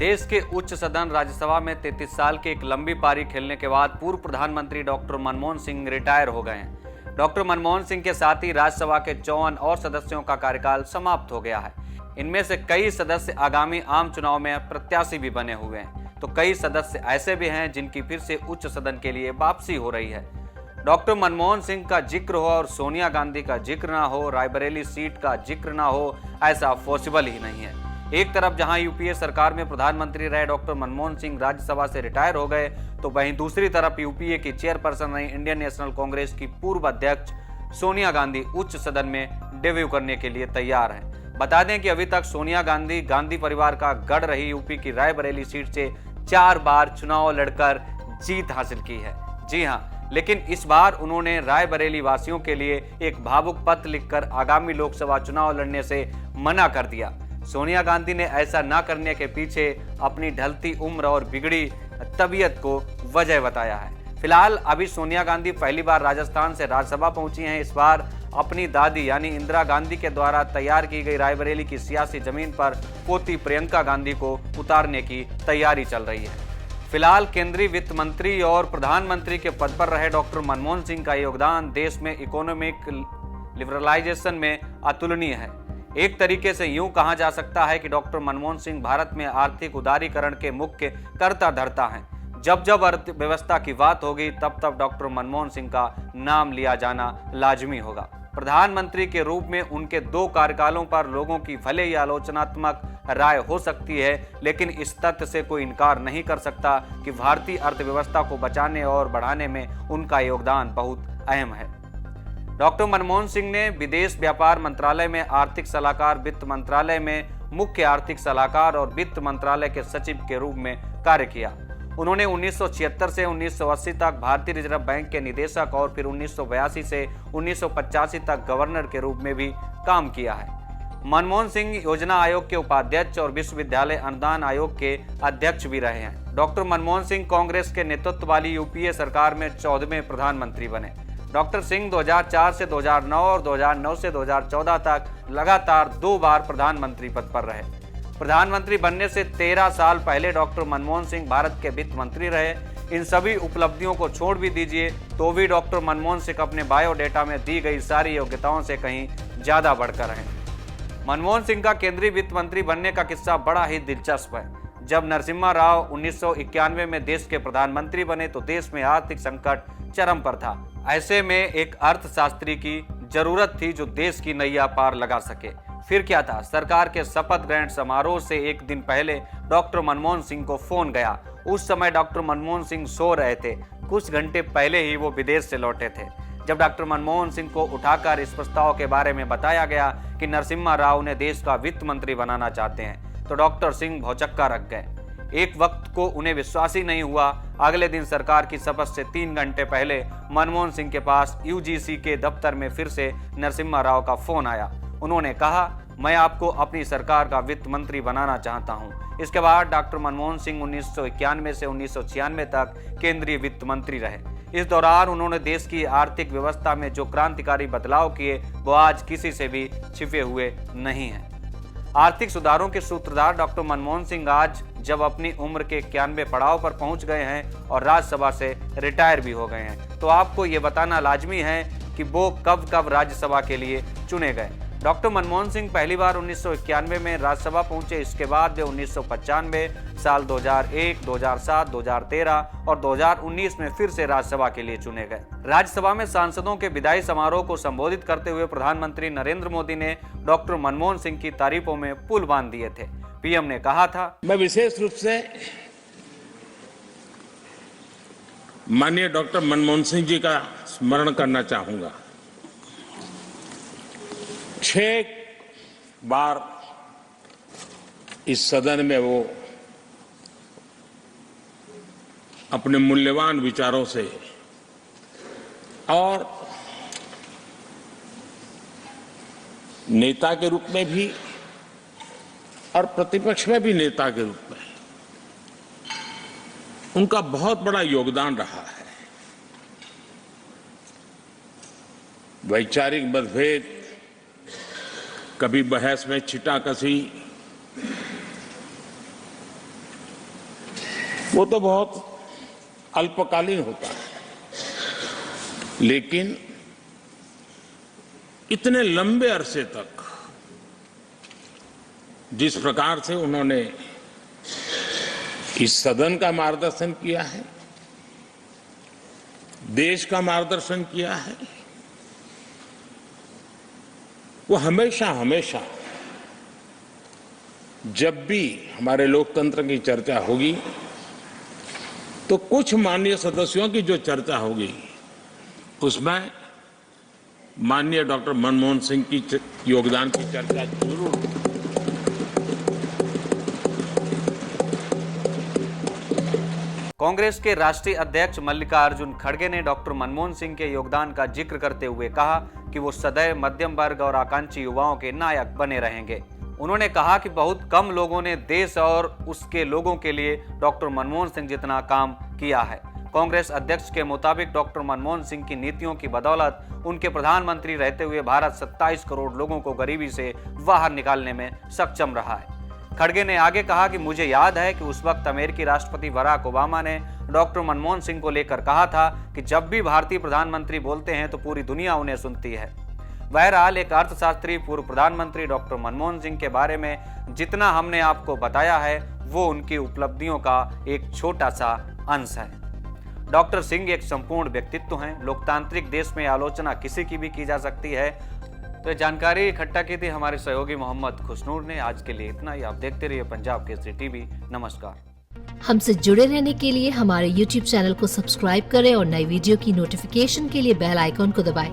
देश के उच्च सदन राज्यसभा में 33 साल की एक लंबी पारी खेलने के बाद पूर्व प्रधानमंत्री डॉक्टर मनमोहन सिंह रिटायर हो गए हैं। डॉक्टर मनमोहन सिंह के साथ ही राज्यसभा के 54 और सदस्यों का कार्यकाल समाप्त हो गया है। इनमें से कई सदस्य आगामी आम चुनाव में प्रत्याशी भी बने हुए हैं, तो कई सदस्य ऐसे भी हैं जिनकी फिर से उच्च सदन के लिए वापसी हो रही है। डॉक्टर मनमोहन सिंह का जिक्र हो और सोनिया गांधी का जिक्र ना हो, रायबरेली सीट का जिक्र ना हो, ऐसा पॉसिबल ही नहीं है। एक तरफ जहां यूपीए सरकार में प्रधानमंत्री रहे डॉक्टर मनमोहन सिंह राज्यसभा से रिटायर हो गए, तो वहीं दूसरी तरफ यूपीए की चेयरपर्सन रही इंडियन नेशनल कांग्रेस की पूर्व अध्यक्ष सोनिया गांधी उच्च सदन में डेब्यू करने के लिए तैयार हैं। बता दें कि अभी तक सोनिया गांधी परिवार का गढ़ रही यूपी की रायबरेली सीट से 4 बार चुनाव लड़कर जीत हासिल की है। जी हाँ, लेकिन इस बार उन्होंने रायबरेली वासियों के लिए एक भावुक पत्र लिखकर आगामी लोकसभा चुनाव लड़ने से मना कर दिया। सोनिया गांधी ने ऐसा न करने के पीछे अपनी ढलती उम्र और बिगड़ी तबीयत को वजह बताया है। फिलहाल अभी सोनिया गांधी पहली बार राजस्थान से राज्यसभा पहुंची हैं। इस बार अपनी दादी यानी इंदिरा गांधी के द्वारा तैयार की गई रायबरेली की सियासी जमीन पर पोती प्रियंका गांधी को उतारने की तैयारी चल रही है। फिलहाल केंद्रीय वित्त मंत्री और प्रधानमंत्री के पद पर रहे डॉक्टर मनमोहन सिंह का योगदान देश में इकोनॉमिक लिबरलाइजेशन में अतुलनीय है। एक तरीके से यूं कहा जा सकता है कि डॉक्टर मनमोहन सिंह भारत में आर्थिक उदारीकरण के मुख्य कर्ता धर्ता हैं। जब जब अर्थव्यवस्था की बात होगी तब तब डॉक्टर मनमोहन सिंह का नाम लिया जाना लाजमी होगा। प्रधानमंत्री के रूप में उनके 2 कार्यकालों पर लोगों की भले ही आलोचनात्मक राय हो सकती है, लेकिन इस तथ्य से कोई इनकार नहीं कर सकता कि भारतीय अर्थव्यवस्था को बचाने और बढ़ाने में उनका योगदान बहुत अहम है। डॉक्टर मनमोहन सिंह ने विदेश व्यापार मंत्रालय में आर्थिक सलाहकार, वित्त मंत्रालय में मुख्य आर्थिक सलाहकार और वित्त मंत्रालय के सचिव के रूप में कार्य किया। उन्होंने 1976 से 1980 तक भारतीय रिजर्व बैंक के निदेशक और फिर 1982 से 1985 तक गवर्नर के रूप में भी काम किया है। मनमोहन सिंह योजना आयोग के उपाध्यक्ष और विश्वविद्यालय अनुदान आयोग के अध्यक्ष भी रहे हैं। डॉक्टर मनमोहन सिंह कांग्रेस के नेतृत्व वाली यूपीए सरकार में 14वें प्रधानमंत्री बने। डॉक्टर सिंह 2004 से 2009 और 2009 से 2014 तक लगातार 2 बार प्रधानमंत्री पद पर रहे। प्रधानमंत्री बनने से 13 साल पहले डॉक्टर मनमोहन सिंह भारत के वित्त मंत्री रहे। इन सभी उपलब्धियों को छोड़ भी दीजिए तो भी डॉक्टर मनमोहन सिंह अपने बायोडेटा में दी गई सारी योग्यताओं से कहीं ज्यादा बढ़कर हैं। मनमोहन सिंह का केंद्रीय वित्त मंत्री बनने का किस्सा बड़ा ही दिलचस्प है। जब नरसिम्हा राव 1991 में देश के प्रधानमंत्री बने तो देश में आर्थिक संकट चरम पर था। ऐसे में एक अर्थशास्त्री की जरूरत थी जो देश की नैया पार लगा सके। फिर क्या था, सरकार के शपथ ग्रहण समारोह से एक दिन पहले डॉक्टर मनमोहन सिंह को फोन गया। उस समय डॉक्टर मनमोहन सिंह सो रहे थे। कुछ घंटे पहले ही वो विदेश से लौटे थे। जब डॉक्टर मनमोहन सिंह को उठाकर इस प्रस्ताव के बारे में बताया गया कि नरसिम्हा राव उन्हें देश का वित्त मंत्री बनाना चाहते हैं, तो डॉक्टर सिंह भौचक्का रख गए। एक वक्त को उन्हें विश्वास ही नहीं हुआ। अगले दिन सरकार की शपथ से 3 घंटे पहले मनमोहन सिंह के पास यूजीसी के दफ्तर में फिर से नरसिम्हा राव का फोन आया। उन्होंने कहा, मैं आपको अपनी सरकार का वित्त मंत्री बनाना चाहता हूं। इसके बाद डॉक्टर मनमोहन सिंह 1991 से 1996 तक केंद्रीय वित्त मंत्री रहे। इस दौरान उन्होंने देश की आर्थिक व्यवस्था में जो क्रांतिकारी बदलाव किए वो आज किसी से भी छिपे हुए नहीं हैं। आर्थिक सुधारों के सूत्रधार डॉक्टर मनमोहन सिंह आज जब अपनी उम्र के 91 पड़ाव पर पहुंच गए हैं और राज्यसभा से रिटायर भी हो गए हैं, तो आपको ये बताना लाजमी है कि वो कब कब राज्यसभा के लिए चुने गए। डॉक्टर मनमोहन सिंह पहली बार 1991 में राज्यसभा पहुंचे। इसके बाद वे 1995 साल 2001, 2007, 2013 और 2019 में फिर से राज्यसभा के लिए चुने गए। राज्यसभा में सांसदों के विदाई समारोह को संबोधित करते हुए प्रधानमंत्री नरेंद्र मोदी ने डॉक्टर मनमोहन सिंह की तारीफों में पुल बांध दिए थे। पीएम ने कहा था, मैं विशेष रूप से माननीय डॉक्टर मनमोहन सिंह जी का स्मरण करना चाहूंगा। 6 बार इस सदन में वो अपने मूल्यवान विचारों से और नेता के रूप में भी और प्रतिपक्ष में भी नेता के रूप में उनका बहुत बड़ा योगदान रहा है। वैचारिक मतभेद, कभी बहस में छिटाकशी, वो तो बहुत अल्पकालीन होता है, लेकिन इतने लंबे अरसे तक जिस प्रकार से उन्होंने इस सदन का मार्गदर्शन किया है, देश का मार्गदर्शन किया है, वो हमेशा हमेशा जब भी हमारे लोकतंत्र की चर्चा होगी तो कुछ माननीय सदस्यों की जो चर्चा होगी उसमें माननीय डॉक्टर मनमोहन सिंह की योगदान की चर्चा जरूर होगी। कांग्रेस के राष्ट्रीय अध्यक्ष मल्लिकार्जुन खड़गे ने डॉक्टर मनमोहन सिंह के योगदान का जिक्र करते हुए कहा कि वो सदैव मध्यम वर्ग और आकांक्षी युवाओं के नायक बने रहेंगे। उन्होंने कहा कि बहुत कम लोगों ने देश और उसके लोगों के लिए डॉक्टर मनमोहन सिंह जितना काम किया है। कांग्रेस अध्यक्ष के मुताबिक डॉक्टर मनमोहन सिंह की नीतियों की बदौलत उनके प्रधानमंत्री रहते हुए भारत 27 करोड़ लोगों को गरीबी से बाहर निकालने में सक्षम रहा है। खड़गे ने आगे कहा कि मुझे याद है कि उस वक्त अमेरिकी राष्ट्रपति बराक ओबामा ने डॉक्टर मनमोहन सिंह को लेकर कहा था कि जब भी भारतीय प्रधानमंत्री बोलते हैं तो पूरी दुनिया उन्हें सुनती है। बहरहाल एक अर्थशास्त्री पूर्व प्रधानमंत्री डॉक्टर मनमोहन सिंह के बारे में जितना हमने आपको बताया है वो उनकी उपलब्धियों का एक छोटा सा अंश है। डॉक्टर सिंह एक संपूर्ण व्यक्तित्व हैं। लोकतांत्रिक देश में आलोचना किसी की भी की जा सकती है। तो ये जानकारी इकट्ठा की थी हमारे सहयोगी मोहम्मद खुशनूर ने। आज के लिए इतना ही। आप देखते रहिए पंजाब केसरी टीवी। नमस्कार। हमसे जुड़े रहने के लिए हमारे YouTube चैनल को सब्सक्राइब करें और नई वीडियो की नोटिफिकेशन के लिए बेल आइकॉन को दबाएं।